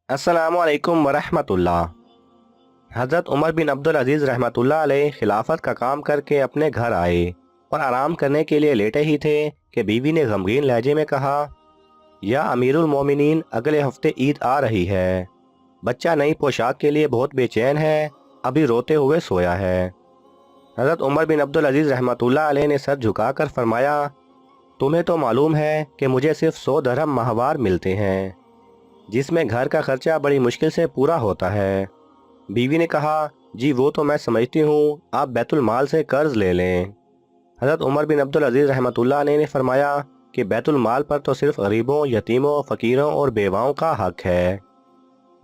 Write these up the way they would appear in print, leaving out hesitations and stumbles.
अस्सलामु अलैकुम वरहमतुल्लाह। हज़रत उमर बिन अब्दुल अजीज़ रहमतुल्लाह अलैह खिलाफत का काम करके अपने घर आए और आराम करने के लिए लेटे ही थे कि बीवी ने गमगीन लहजे में कहा, या अमीरुल मोमिनीन, अगले हफ्ते ईद आ रही है। बच्चा नई पोशाक के लिए बहुत बेचैन है, अभी रोते हुए सोया है। हज़रत उमर बिन अब्दुल अजीज़ रहमतुल्लाह अलैह ने सर झुकाकर फरमाया, तुम्हें तो मालूम है कि मुझे सिर्फ 100 दरहम माहवार मिलते हैं, जिसमें घर का खर्चा बड़ी मुश्किल से पूरा होता है। बीवी ने कहा, जी वो तो मैं समझती हूँ, आप बैतुल माल से कर्ज ले लें। हज़रत उमर बिन अब्दुल अजीज़ रहमतुल्लाह अलैह ने फरमाया कि बैतुल माल पर तो सिर्फ गरीबों, यतीमों, फ़कीरों और बेवाओं का हक है,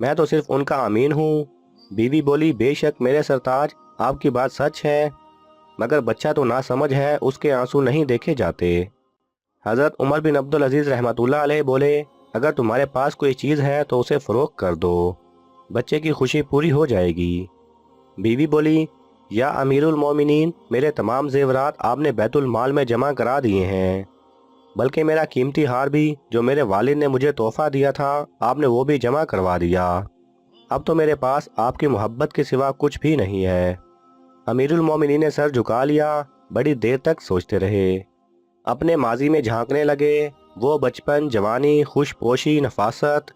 मैं तो सिर्फ उनका अमीन हूँ। बीवी बोली, बेशक मेरे सरताज, आपकी बात सच है, मगर बच्चा तो ना समझ है, उसके आंसू नहीं देखे जाते। हज़रत उमर बिन अब्दुल अजीज़ रहमतुल्लाह अलैह बोले, अगर तुम्हारे पास कोई चीज़ है तो उसे फ़रोख्त कर दो, बच्चे की खुशी पूरी हो जाएगी। बीवी बोली, या अमीरुल मोमिनीन, मेरे तमाम जेवरात आपने बैतुल माल में जमा करा दिए हैं, बल्कि मेरा कीमती हार भी जो मेरे वालिद ने मुझे तोहफा दिया था, आपने वो भी जमा करवा दिया। अब तो मेरे पास आपकी मोहब्बत के सिवा कुछ भी नहीं है। अमीरुल मोमिनीन ने सर झुका लिया, बड़ी देर तक सोचते रहे, अपने माजी में झांकने लगे। वो बचपन, जवानी, खुशपोशी, नफासत,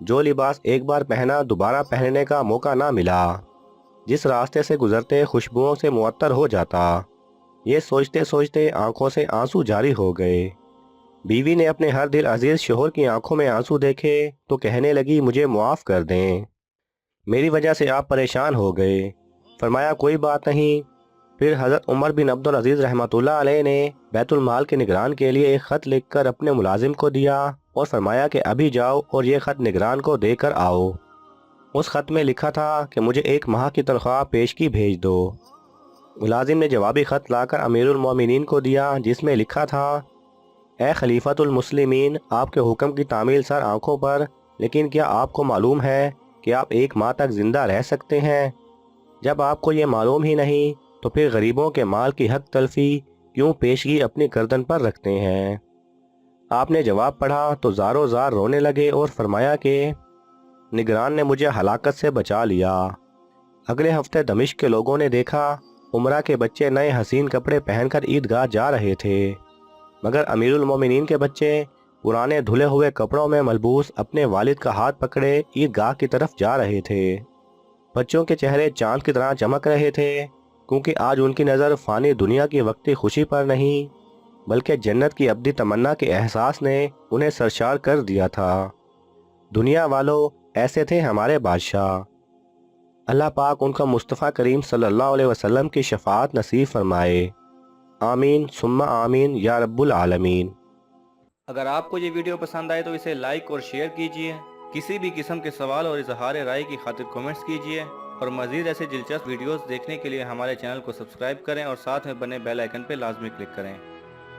जो लिबास एक बार पहना दोबारा पहनने का मौका ना मिला, जिस रास्ते से गुजरते खुशबुओं से मुअत्तर हो जाता, ये सोचते सोचते आंखों से आंसू जारी हो गए। बीवी ने अपने हर दिल अजीज शोहर की आंखों में आंसू देखे तो कहने लगी, मुझे मुआफ़ कर दें, मेरी वजह से आप परेशान हो गए। फरमाया, कोई बात नहीं। फिर हज़रत उमर बिन अब्दुल अजीज़ रहमतुल्लाह अलैह ने बैतुल माल के निगरान के लिए एक ख़त लिखकर अपने मुलाजिम को दिया और फरमाया कि अभी जाओ और ये ख़त निगरान को देकर आओ। उस ख़त में लिखा था कि मुझे 1 माह की तनख्वाह पेशगी भेज दो। मुलाजिम ने जवाबी ख़त लाकर अमीरुल मोमिनीन को दिया, जिसमें लिखा था, ए खलीफतुल मुस्लिमीन, आपके हुक्म की तामील सर आँखों पर, लेकिन क्या आपको मालूम है कि आप 1 माह तक ज़िंदा रह सकते हैं? जब आपको ये मालूम ही नहीं तो फिर गरीबों के माल की हक तलफी क्यों पेशगी अपनी गर्दन पर रखते हैं? आपने जवाब पढ़ा तो ज़ारो ज़ार रोने लगे और फरमाया कि निगरान ने मुझे हलाकत से बचा लिया। अगले हफ्ते दमिश्क के लोगों ने देखा, उमरा के बच्चे नए हसीन कपड़े पहनकर ईदगाह जा रहे थे, मगर अमीरुल मोमिनीन के बच्चे पुराने धुले हुए कपड़ों में मलबूस अपने वालिद का हाथ पकड़े ईदगाह की तरफ जा रहे थे। बच्चों के चेहरे चांद की तरह चमक रहे थे, क्योंकि आज उनकी नज़र फ़ानी दुनिया की वक्ती खुशी पर नहीं, बल्कि जन्नत की अब्दी तमन्ना के एहसास ने उन्हें सरशार कर दिया था। दुनिया वालों, ऐसे थे हमारे बादशाह। अल्लाह पाक उनका मुस्तफ़ा करीम सल्लल्लाहु अलैहि वसल्लम की शफाअत नसीब फरमाए। आमीन सुम्मा आमीन या रब्बुल आलमीन। अगर आपको ये वीडियो पसंद आए तो इसे लाइक और शेयर कीजिए। किसी भी किस्म के सवाल और इजहार राय की खातिर कमेंट्स कीजिए और मज़ीद ऐसे दिलचस्प वीडियोस देखने के लिए हमारे चैनल को सब्सक्राइब करें और साथ में बने बेल आइकन पर लाजमी क्लिक करें।